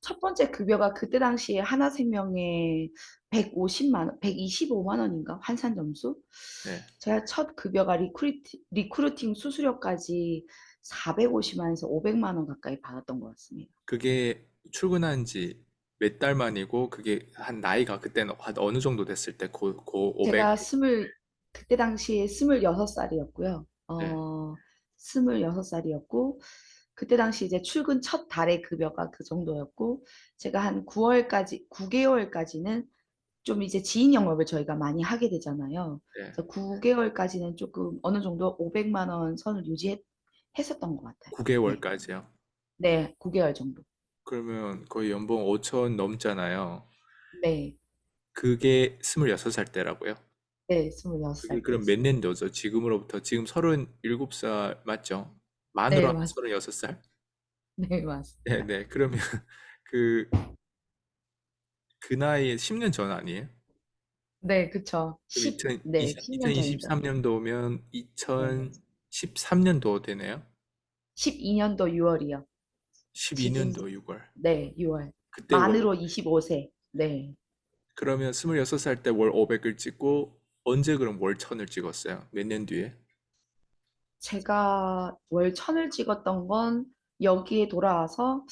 첫 번째 급여가 그때 당시에 하나생명에 150만 원, 125만 원인가? 환산 점수? 네. 제가 첫 급여가 리크루팅 수수료까지 450만 원에서 500만 원 가까이 받았던 것 같습니다. 그게 출근한 지 몇 달 만이고, 그게 한 나이가 그때는 한 어느 정도 됐을 때, 고 500. 제가 그때 당시에 26살이었고요. 네. 26살이었고, 그때 당시 이제 출근 첫 달의 급여가 그 정도였고, 제가 한 9월까지, 9개월까지는 좀 이제 지인 영업을 저희가 많이 하게 되잖아요. 네. 그래서 9개월까지는 조금 어느 정도 500만 원 선을 유지했었던 것 같아요. 네. 9개월까지요. 네, 9개월 정도. 그러면 거의 연봉 5천 넘잖아요. 네, 그게 26살 때라고요? 네, 그게 26살 그럼 몇 때였습니다. 년도죠? 지금으로부터 지금 37살 맞죠? 만으로 네, 하면 맞, 36살? 네, 맞습니다. 네네. 그러면 그, 그 나이에 10년 전 아니에요? 네, 그쵸. 그럼 10년 전이죠. 2023년도면 네. 2013년도 되네요? 12년도 6월이요. 지금, 12년도 6월. 네, 6월. 그때 월 만으로 500. 25세. 네. 그러면 26살 때 월 500을 찍고, 언제 그럼 월 1000을 찍었어요? 몇 년 뒤에? 제가 월 천을 찍었던 건 여기에 돌아와서,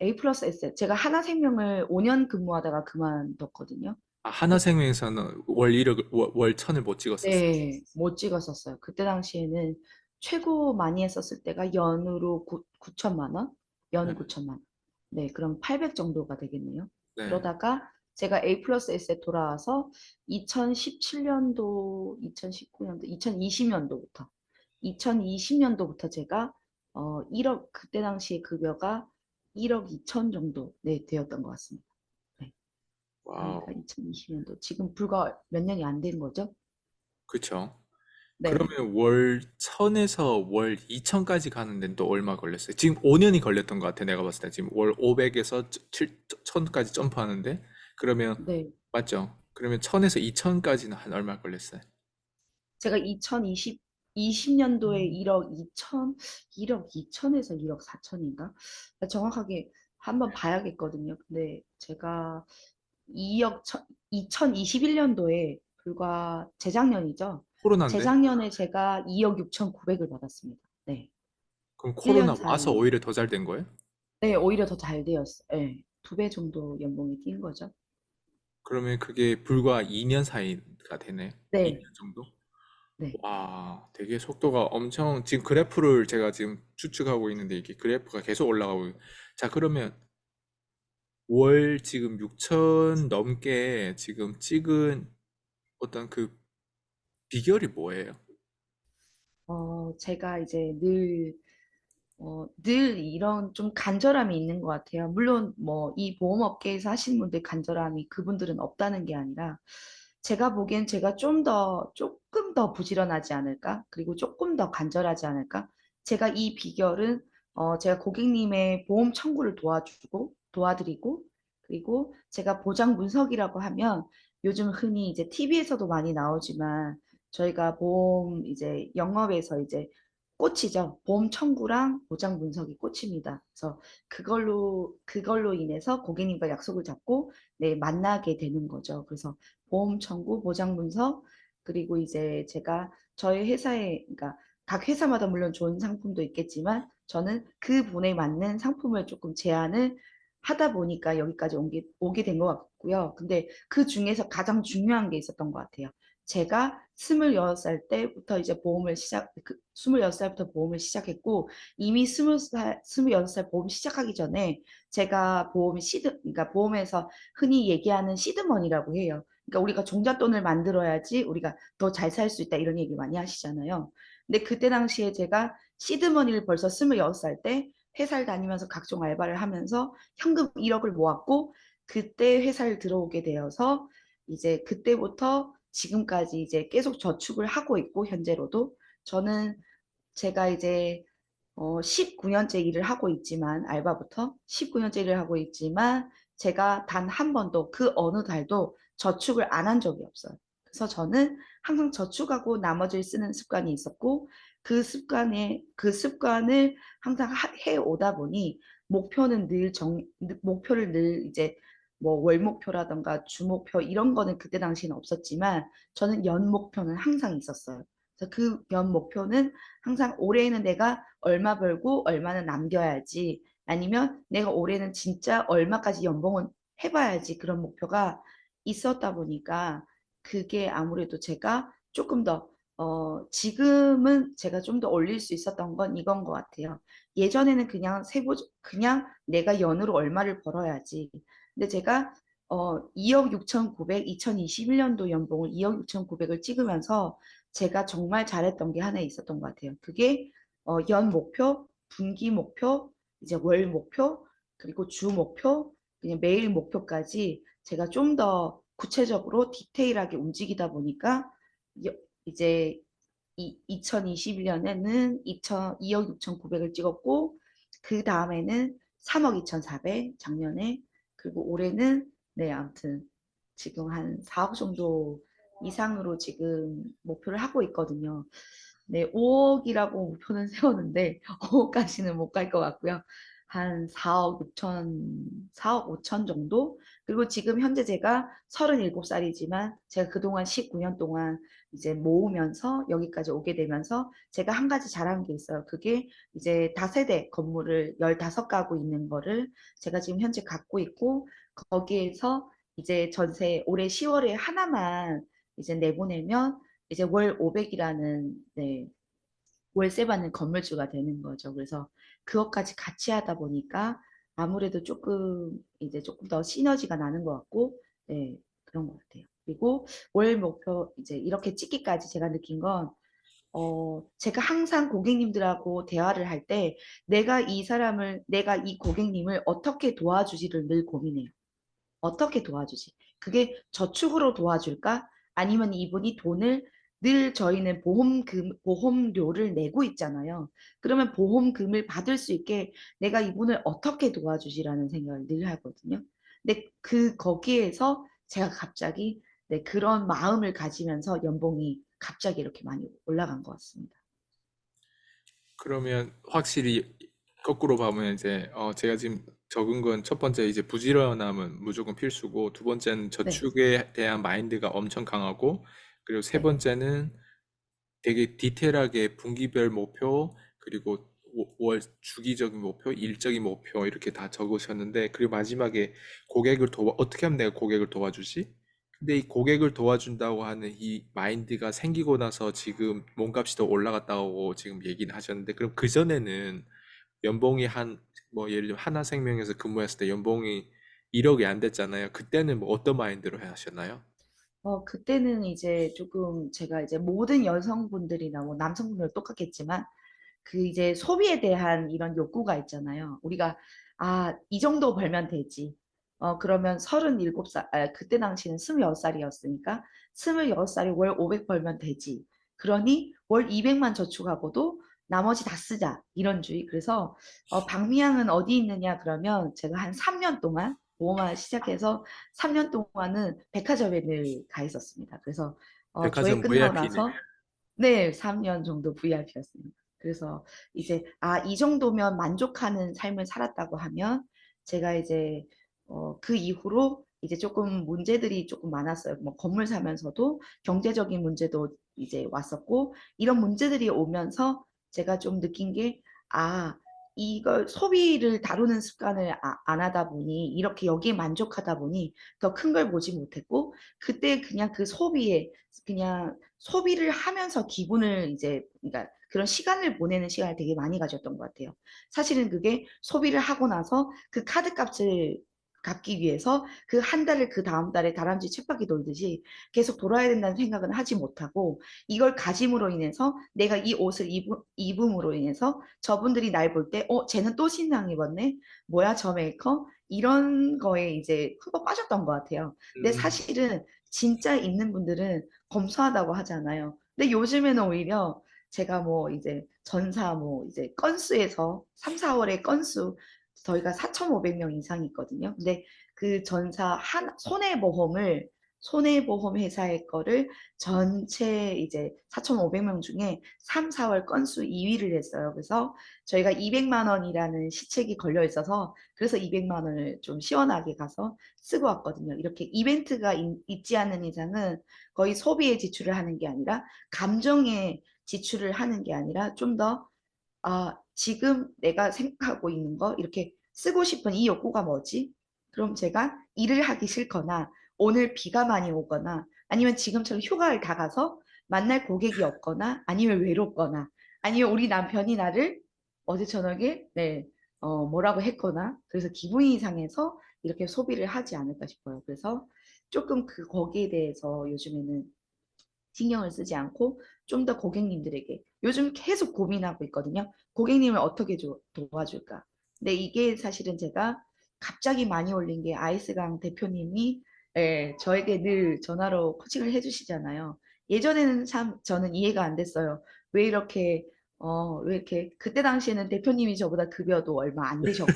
A 플러스 S. 제가 하나생명을 5년 근무하다가 그만뒀거든요. 아, 그, 하나생명에서는 월 1억, 월 1000을 못 찍었었어요. 네, 못 찍었었어요. 그때 당시에는 최고 많이 했었을 때가 연으로 9천만 원? 네. 연 9천만 원. 네, 그럼 800 정도가 되겠네요. 네. 그러다가 제가 A 플러스 S에 돌아와서 2017년도, 2019년도, 2020년도부터, 2020년도부터 제가 1억, 그때 당시에 급여가 1억 2천 정도 네, 되었던 것 같습니다. 네, 그러니까 와우. 2020년도, 지금 불과 몇 년이 안 된 거죠? 그쵸. 네. 그러면 월 1000에서 월 2000까지 가는 데는 또 얼마 걸렸어요? 지금 5년이 걸렸던 것 같아, 내가 봤을 때. 지금 월 500에서 1000까지 점프하는데, 그러면, 네. 맞죠? 그러면 1000에서 2000까지는 한 얼마 걸렸어요? 제가 2020년도에 1억 2천, 1억 2천에서 1억 4천인가? 정확하게 한번 봐야겠거든요. 근데 제가 2021년도에 불과 재작년이죠. 코로나인데? 재작년에 제가 2억 6천 9백을 받았습니다. 네. 그럼 1년 코로나 와서 사이. 오히려 더 잘 된 거예요? 네, 오히려 더 잘 되었어요. 네. 2배 정도 연봉이 뛴 거죠. 그러면 그게 불과 2년 사이가 되네. 네. 2년 정도? 네. 와, 되게 속도가 엄청, 지금 그래프를 제가 지금 추측하고 있는데, 이게 그래프가 계속 올라가고, 자, 그러면 월 지금 6천 넘게 지금 찍은 어떤 그 비결이 뭐예요? 제가 이제 늘 이런 좀 간절함이 있는 것 같아요. 물론 뭐 이 보험업계에서 하시는 분들 간절함이 그분들은 없다는 게 아니라 제가 보기엔 제가 조금 더 부지런하지 않을까? 그리고 조금 더 간절하지 않을까? 제가 이 비결은 제가 고객님의 보험 청구를 도와드리고 그리고 제가 보장 분석이라고 하면 요즘 흔히 이제 TV에서도 많이 나오지만 저희가 보험 이제 영업에서 이제 꽃이죠. 보험 청구랑 보장 분석이 꽃입니다. 그래서 그걸로 인해서 고객님과 약속을 잡고 네, 만나게 되는 거죠. 그래서 보험 청구, 보장 분석, 그리고 이제 제가 저희 회사에, 그러니까 각 회사마다 물론 좋은 상품도 있겠지만 저는 그 분에 맞는 상품을 조금 제안을 하다 보니까 여기까지 오게 된 것 같고요. 근데 그 중에서 가장 중요한 게 있었던 것 같아요. 제가 26살 때부터 이제 26살부터 보험을 시작했고, 이미 26살 보험 시작하기 전에 제가 그러니까 보험에서 흔히 얘기하는 시드머니라고 해요. 그러니까 우리가 종잣돈을 만들어야지 우리가 더 잘 살 수 있다 이런 얘기 많이 하시잖아요. 근데 그때 당시에 제가 시드머니를 벌써 26살 때 회사를 다니면서 각종 알바를 하면서 현금 1억을 모았고, 그때 회사를 들어오게 되어서 이제 그때부터 지금까지 이제 계속 저축을 하고 있고, 현재로도 저는 제가 이제 19년째 일을 하고 있지만, 알바부터 19년째 일을 하고 있지만 제가 단 한 번도 그 어느 달도 저축을 안 한 적이 없어요. 그래서 저는 항상 저축하고 나머지를 쓰는 습관이 있었고, 그 습관을 항상 해 오다 보니 목표는 목표를 늘 이제 뭐 월 목표라던가 주 목표 이런 거는 그때 당시는 없었지만 저는 연 목표는 항상 있었어요. 그래서 그 연 목표는 항상 올해는 내가 얼마 벌고 얼마는 남겨야지 아니면 내가 올해는 진짜 얼마까지 연봉은 해봐야지 그런 목표가 있었다 보니까 그게 아무래도 제가 조금 더 지금은 제가 좀 더 올릴 수 있었던 건 이건 것 같아요. 예전에는 그냥 내가 연으로 얼마를 벌어야지. 근데 제가 2억 6,900, 2021년도 연봉을 2억 6,900을 찍으면서 제가 정말 잘했던 게 하나 있었던 것 같아요. 그게 연 목표, 분기 목표, 이제 월 목표, 그리고 주 목표, 그냥 매일 목표까지 제가 좀 더 구체적으로 디테일하게 움직이다 보니까 이제 2021년에는 2억 6,900을 찍었고 그 다음에는 3억 2,400 작년에 그리고 올해는 네 아무튼 지금 한 4억 정도 이상으로 지금 목표를 하고 있거든요. 네, 5억이라고 목표는 세웠는데 5억까지는 못 갈 것 같고요. 한 4억 6천, 4억 5천 정도? 그리고 지금 현재 제가 37살이지만 제가 그동안 19년 동안 이제 모으면서 여기까지 오게 되면서 제가 한 가지 잘한 게 있어요. 그게 이제 다세대 건물을 15가구 있는 거를 제가 지금 현재 갖고 있고 거기에서 이제 전세 올해 10월에 하나만 이제 내보내면 이제 월 500이라는 네, 월세 받는 건물주가 되는 거죠. 그래서 그것까지 같이 하다 보니까 아무래도 조금 더 시너지가 나는 것 같고, 네, 그런 것 같아요. 그리고 월 목표 이제 이렇게 찍기까지 제가 느낀 건, 제가 항상 고객님들하고 대화를 할 때 내가 이 고객님을 어떻게 도와주지를 늘 고민해요. 어떻게 도와주지? 그게 저축으로 도와줄까? 아니면 이분이 돈을 늘 저희는 보험료를 내고 있잖아요. 그러면 보험금을 받을 수 있게 내가 이분을 어떻게 도와주지라는 생각을 늘 하거든요. 근데 거기에서 제가 갑자기 네, 그런 마음을 가지면서 연봉이 갑자기 이렇게 많이 올라간 것 같습니다. 그러면 확실히 거꾸로 보면 이제 제가 지금 적은 건 첫 번째 이제 부지런함은 무조건 필수고 두 번째는 네, 저축에 대한 마인드가 엄청 강하고 그리고 세 네, 번째는 되게 디테일하게 분기별 목표 그리고 월 주기적인 목표, 일적인 목표 이렇게 다 적으셨는데 그리고 마지막에 어떻게 하면 내가 고객을 도와주지? 근데 이 고객을 도와준다고 하는 이 마인드가 생기고 나서 지금 몸값이 더 올라갔다고 지금 얘기는 하셨는데 그럼 그전에는 연봉이 뭐 예를 들면 하나생명에서 근무했을 때 연봉이 1억이 안 됐잖아요. 그때는 뭐 어떤 마인드로 하셨나요? 그때는 이제 조금 제가 이제 모든 여성분들이나 뭐 남성분들 똑같겠지만 그 이제 소비에 대한 이런 욕구가 있잖아요. 우리가 이 정도 벌면 되지. 그러면 37살, 그때 당시는 26살이었으니까 26살이 월 500 벌면 되지. 그러니 월 200만 저축하고도 나머지 다 쓰자. 이런 주의. 그래서 박미양은 어디 있느냐 그러면 제가 한 3년 동안 보험을 시작해서 3년 동안은 백화점에 늘 가 있었습니다. 그래서 조회 백화점 끝나고 VIP네. 나서 네, 3년 정도 VIP였습니다. 그래서 이제 이 정도면 만족하는 삶을 살았다고 하면 제가 이제 그 이후로 이제 조금 문제들이 조금 많았어요. 뭐 건물 사면서도 경제적인 문제도 이제 왔었고 이런 문제들이 오면서 제가 좀 느낀 게 이걸 소비를 다루는 습관을 안 하다 보니 이렇게 여기에 만족하다 보니 더 큰 걸 보지 못했고 그때 그냥 그 소비에 그냥 소비를 하면서 기분을 이제 그러니까 그런 시간을 보내는 시간을 되게 많이 가졌던 것 같아요. 사실은 그게 소비를 하고 나서 그 카드 값을 갚기 위해서 그 한 달을 그 다음 달에 다람쥐 쳇바퀴 돌듯이 계속 돌아야 된다는 생각은 하지 못하고 이걸 가짐으로 인해서 내가 이 옷을 입음으로 인해서 저분들이 날 볼 때, 쟤는 또 신상 입었네? 뭐야, 저 메이커? 이런 거에 이제 흠뻑 빠졌던 것 같아요. 근데 음, 사실은 진짜 있는 분들은 검소하다고 하잖아요. 근데 요즘에는 오히려 제가 뭐 이제 전사 뭐 이제 건수에서 3, 4월의 건수 저희가 4,500명 이상이 있거든요. 근데 그 전사 손해보험을 손해보험 회사의 거를 전체 이제 4,500명 중에 3, 4월 건수 2위를 했어요. 그래서 저희가 200만 원이라는 시책이 걸려 있어서 그래서 200만 원을 좀 시원하게 가서 쓰고 왔거든요. 이렇게 이벤트가 있지 않는 이상은 거의 소비에 지출을 하는 게 아니라 감정에 지출을 하는 게 아니라 좀 더 지금 내가 생각하고 있는 거 이렇게 쓰고 싶은 이 욕구가 뭐지? 그럼 제가 일을 하기 싫거나 오늘 비가 많이 오거나 아니면 지금처럼 휴가를 다 가서 만날 고객이 없거나 아니면 외롭거나 아니면 우리 남편이 나를 어제 저녁에 뭐라고 했거나 그래서 기분이 상해서 이렇게 소비를 하지 않을까 싶어요. 그래서 조금 거기에 대해서 요즘에는 신경을 쓰지 않고 좀 더 고객님들에게 요즘 계속 고민하고 있거든요. 고객님을 어떻게 도와줄까? 근데 이게 사실은 제가 갑자기 많이 올린 게 아이스강 대표님이 저에게 늘 전화로 코칭을 해주시잖아요. 예전에는 참 저는 이해가 안 됐어요. 왜 이렇게 왜 이렇게 그때 당시에는 대표님이 저보다 급여도 얼마 안 되셨고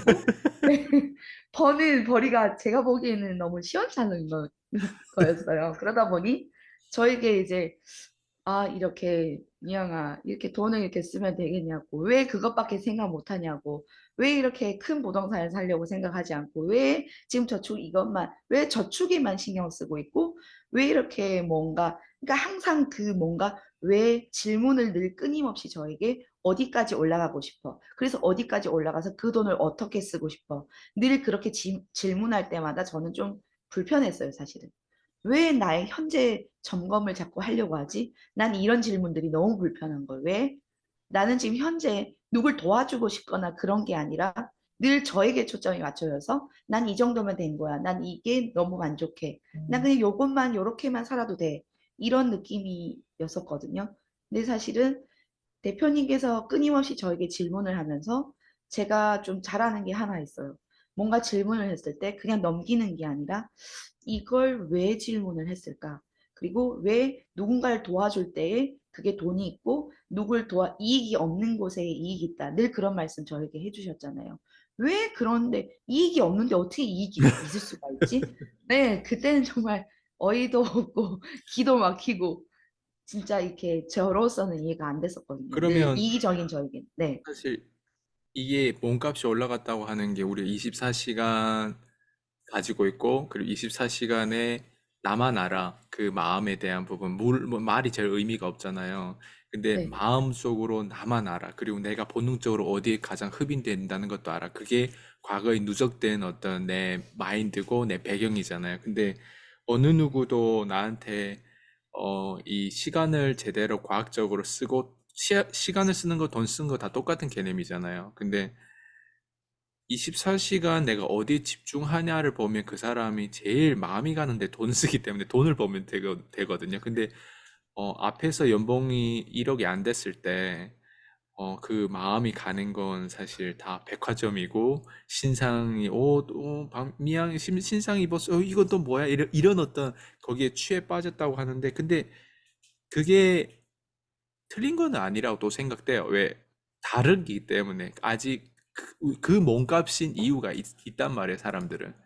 버는 벌이가 제가 보기에는 너무 시원찮은 거였어요. 그러다 보니 저에게 이제 이렇게 미영아 이렇게 돈을 이렇게 쓰면 되겠냐고 왜 그것밖에 생각 못 하냐고 왜 이렇게 큰 부동산을 사려고 생각하지 않고 왜 지금 저축 이것만 왜 저축에만 신경 쓰고 있고 왜 이렇게 뭔가 그러니까 항상 그 뭔가 왜 질문을 늘 끊임없이 저에게 어디까지 올라가고 싶어 그래서 어디까지 올라가서 그 돈을 어떻게 쓰고 싶어 늘 그렇게 질문할 때마다 저는 좀 불편했어요 사실은. 왜 나의 현재 점검을 자꾸 하려고 하지? 난 이런 질문들이 너무 불편한 걸. 왜? 나는 지금 현재 누굴 도와주고 싶거나 그런 게 아니라 늘 저에게 초점이 맞춰져서 난 이 정도면 된 거야. 난 이게 너무 만족해. 난 그냥 요것만 요렇게만 살아도 돼. 이런 느낌이었었거든요. 근데 사실은 대표님께서 끊임없이 저에게 질문을 하면서 제가 좀 잘하는 게 하나 있어요. 뭔가 질문을 했을 때 그냥 넘기는 게 아니라 이걸 왜 질문을 했을까? 그리고 왜 누군가를 도와줄 때에 그게 돈이 있고 이익이 없는 곳에 이익이 있다. 늘 그런 말씀 저에게 해주셨잖아요. 왜 그런데 이익이 없는데 어떻게 이익이 있을 수가 있지? 네, 그때는 정말 어이도 없고 기도 막히고 진짜 이렇게 저로서는 이해가 안 됐었거든요. 늘 그러면 이기적인 저에게. 네, 사실 이게 몸값이 올라갔다고 하는 게 우리 24시간 가지고 있고, 그리고 24시간에 나만 알아. 그 마음에 대한 부분. 뭐 말이 제일 의미가 없잖아요. 근데 네, 마음속으로 나만 알아. 그리고 내가 본능적으로 어디에 가장 흡인된다는 것도 알아. 그게 과거에 누적된 어떤 내 마인드고 내 배경이잖아요. 근데 어느 누구도 나한테 이 시간을 제대로 과학적으로 쓰고 시간을 쓰는 거, 돈 쓰는 거 다 똑같은 개념이잖아요. 근데 24시간 내가 어디에 집중하냐를 보면 그 사람이 제일 마음이 가는데 돈 쓰기 때문에 돈을 벌면 되거든요. 근데 앞에서 연봉이 1억이 안 됐을 때 그 마음이 가는 건 사실 다 백화점이고 신상이 미양 신상 입었어. 이건 또 뭐야? 이런 어떤 거기에 취해 빠졌다고 하는데 근데 그게 틀린 건 아니라고 또 생각돼요. 왜? 다르기 때문에 아직 그 몸값인 이유가 있단 말이에요, 사람들은.